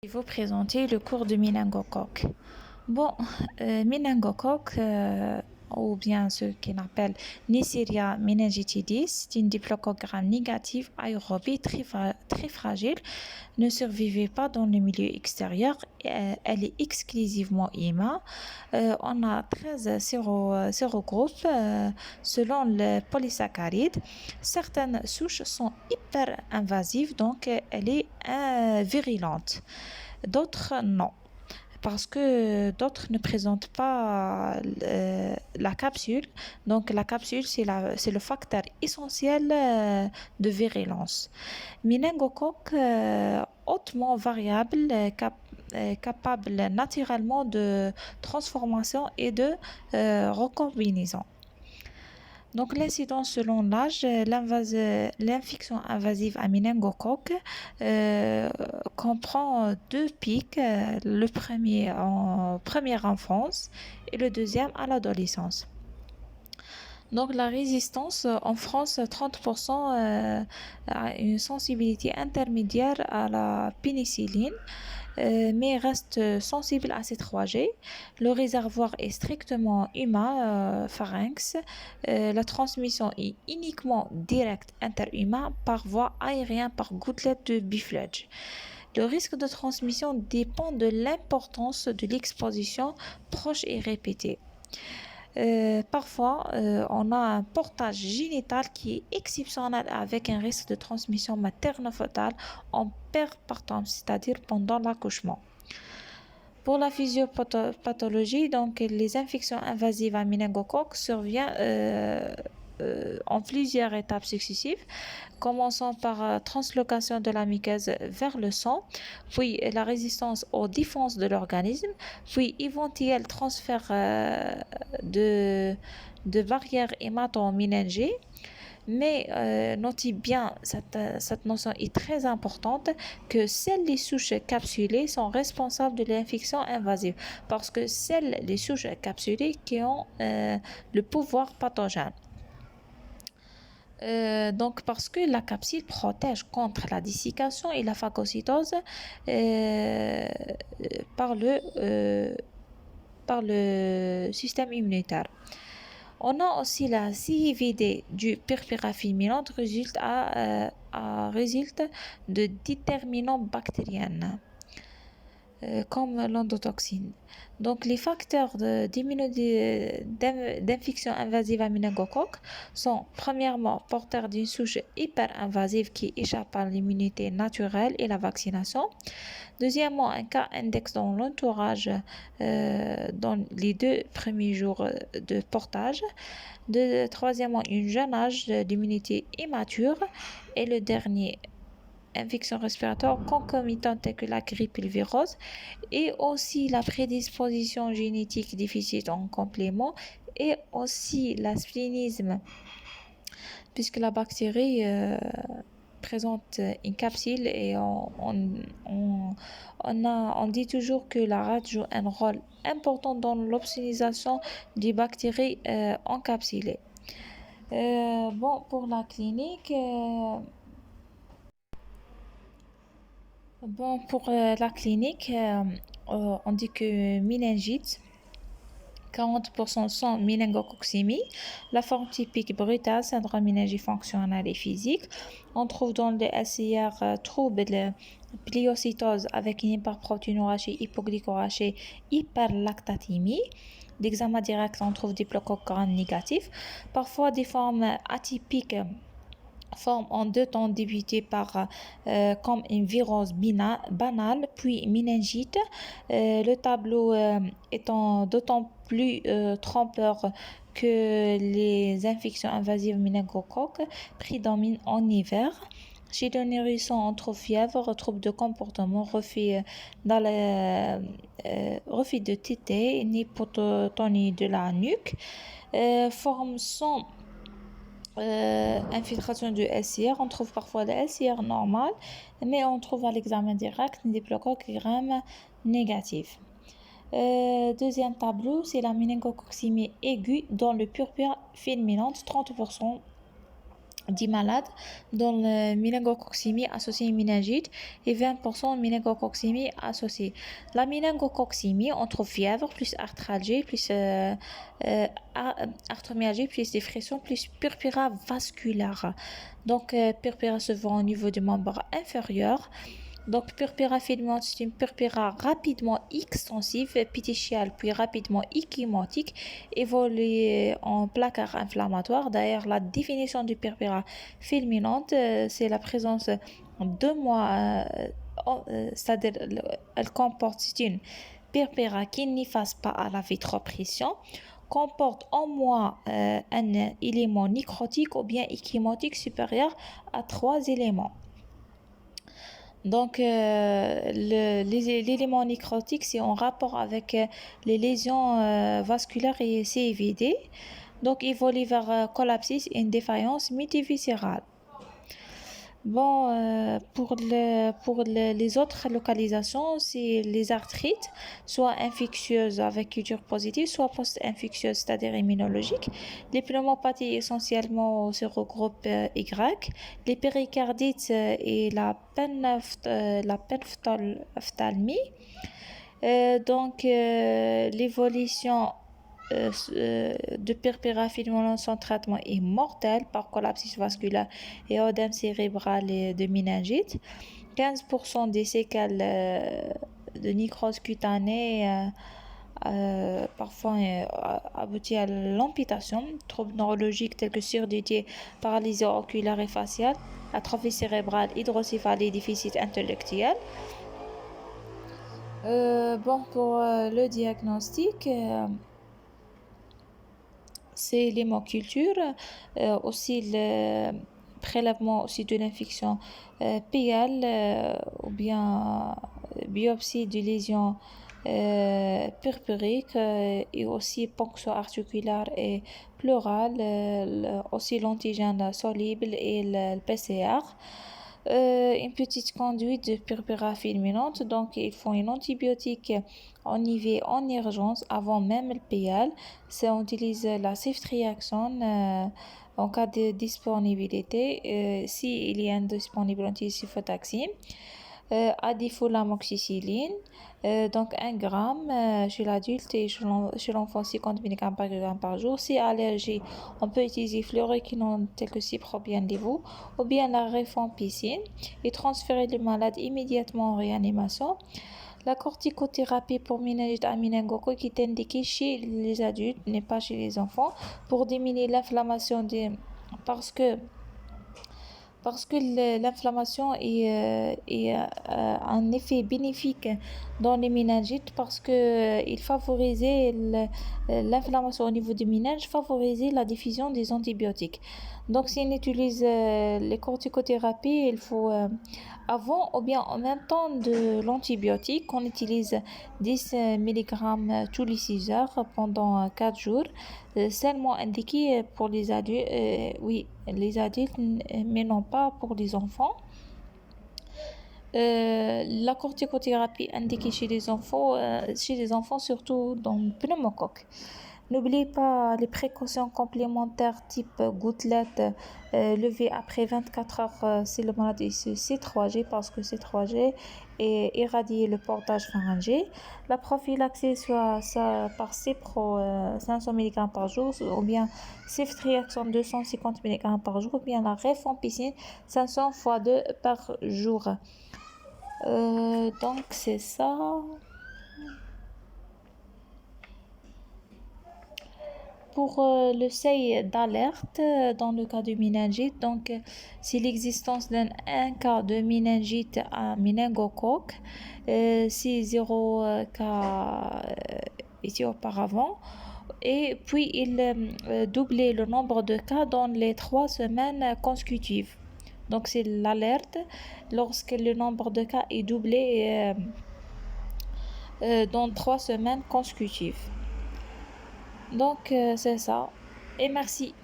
Je vais vous présenter le cours de méningocoque. Bon, méningocoque, ou bien ce qu'on appelle Neisseria meningitidis, c'est une diplocogramme négative aérobie très fragile, ne survivait pas dans le milieu extérieur, elle est exclusivement humaine. On a 13 sérogroupes selon le polysaccharide. Certaines souches sont hyper invasives, donc elle est virulente. D'autres, non, parce que d'autres ne présentent pas la capsule. Donc la capsule, c'est le facteur essentiel de virulence. Méningocoque hautement variable, capable naturellement de transformation et de recombinaison. Donc l'incidence selon l'âge, l'infection invasive à méningocoque comprend deux pics, le premier en première enfance et le deuxième à l'adolescence. Donc la résistance en France, 30% a une sensibilité intermédiaire à la pénicilline, mais reste sensible à ces 3G. Le réservoir est strictement humain, pharynx. La transmission est uniquement directe interhumain par voie aérienne par gouttelette de bifidus. Le risque de transmission dépend de l'importance de l'exposition proche et répétée. Parfois, on a un portage génital qui est exceptionnel avec un risque de transmission maternelle-fœtale en perpartum, c'est-à-dire pendant l'accouchement. Pour la physiopathologie, donc les infections invasives à méningocoque surviennent en plusieurs étapes successives, commençant par translocation de la muqueuse vers le sang, puis la résistance aux défenses de l'organisme, puis éventuel transfert de barrières hémato-méningées. Mais notez bien, cette notion est très importante, que seules les souches capsulées sont responsables de l'infection invasive, parce que seules les souches capsulées qui ont le pouvoir pathogène. Donc parce que la capsule protège contre la dessiccation et la phagocytose par le système immunitaire. On a aussi la CIVD du purpurafilminante résulte de déterminants bactériens comme l'endotoxine. Donc les facteurs d'infection invasive à méningocoque sont premièrement porteurs d'une souche hyper-invasive qui échappe à l'immunité naturelle et la vaccination. Deuxièmement, un cas index dans l'entourage dans les 2 premiers jours de portage. Troisièmement, un jeune âge d'immunité immature. Et le dernier, infection respiratoire concomitante telle que la grippe et le virus, et aussi la prédisposition génétique déficit en complément, et aussi l'asplénisme, puisque la bactérie présente une capsule et on dit toujours que la rate joue un rôle important dans l'optimisation des bactéries encapsulées. Bon, pour la clinique, on dit que méningite, 40% sont méningococcémie, la forme typique brutale, syndrome méningifonctionnel et physique. On trouve dans le SIR trouble de pliocytose avec une hyperprotéinorachie, hypoglycorachie, hyperlactatémie. D'examen direct, on trouve des diplococogrammes négatifs. Parfois, des formes atypiques forme en 2 temps débuté par comme une virose banale, puis méningite. Le tableau étant d'autant plus trompeur que les infections invasives méningocoques prédominent en hiver. Chez le nourrisson, on trouve fièvre, troubles de comportement, refus de téter, une hypotonie de la nuque. Forme sans infiltration du LCR, on trouve parfois le LCR normal, mais on trouve à l'examen direct des diplococogrammes négatifs. Deuxième tableau, c'est la méningococcémie aiguë dans le purpure fulminante, 30% 10 malades dont le méningococcémie associée à une méningite et 20% de méningococcémie associée. La méningococcémie, on trouve fièvre, plus arthralgie, plus arthromyalgie, plus dépression, plus purpura vasculaire. Donc, purpura se voit au niveau du membre inférieur. Donc, purpura fulminante, c'est une purpura rapidement extensive, péticiale, puis rapidement échymotique, évolue en placard inflammatoire. D'ailleurs, la définition du purpura fulminante, c'est la présence de mois, c'est-à-dire elle comporte, c'est une purpura qui n'efface pas à la vitropression, comporte au moins un élément nécrotique ou bien échymotique supérieur à 3 éléments. Donc, l'élément nécrotique, c'est en rapport avec les lésions vasculaires et CVD. Donc, évolue vers collapsis et une défaillance multiviscérale. Bon, les autres localisations, c'est les arthrites, soit infectieuses avec culture positive, soit post-infectieuses, c'est-à-dire immunologiques. Les pneumopathies essentiellement se regroupent Y. Les péricardites et la penephtalmie. L'évolution de purpura fulminante sans traitement est mortel par collapsus vasculaire et œdème cérébral et de méningite. 15% des séquelles de nécrose cutanée parfois aboutit à l'amputation. Troubles neurologiques tels que surdité, paralysie oculaire et faciale, atrophie cérébrale, hydrocéphalie, déficit intellectuel. Pour le diagnostic, c'est l'hémoculture, aussi le prélèvement aussi de l'infection PL ou bien biopsie de lésions purpuriques et aussi ponction articulaire et pleurale, aussi l'antigène soluble et le PCR. Une petite conduite de purpura fulminante, donc il faut un antibiotique en IV en urgence avant même le PL. On utilise la ceftriaxone en cas de disponibilité. S'il y a une disponibilité, on utilise cifotaxime. À défaut l'amoxicilline, donc 1 gramme chez l'adulte et chez l'enfant 50 mg par gramme par jour. Si allergie, on peut utiliser fluoroquinone tel que cypropiendivou ou bien la rifampicine et transférer le malade immédiatement en réanimation. La corticothérapie pour méningite à méningocoque est indiquée chez les adultes, n'est pas chez les enfants, pour diminuer l'inflammation parce que l'inflammation est un effet bénéfique dans les méningites parce que il favorisait l'inflammation au niveau du méninge, favorisait la diffusion des antibiotiques. Donc, si on utilise les corticothérapies, il faut avant ou bien en même temps de l'antibiotique, on utilise 10 mg tous les 6 heures pendant 4 jours. Seulement indiqué pour les adultes, oui, les adultes, mais non pas pour les enfants. La corticothérapie indiquée chez les enfants surtout dans le pneumocoque. N'oubliez pas les précautions complémentaires type gouttelette levée après 24 heures si le malade est C3G parce que C3G et irradier le portage pharyngé. La prophylaxie soit ça par Cipro 500 mg par jour ou bien ceftriaxone 250 mg par jour ou bien la rifampicine 500 x 2 par jour. Donc c'est ça. Pour le seuil d'alerte dans le cas de méningite, donc c'est l'existence d'un cas de méningite à méningocoque, c'est 0 cas ici auparavant, et puis il doublait le nombre de cas dans les 3 semaines consécutives. Donc c'est l'alerte lorsque le nombre de cas est doublé dans 3 semaines consécutives. Donc c'est ça. Et merci.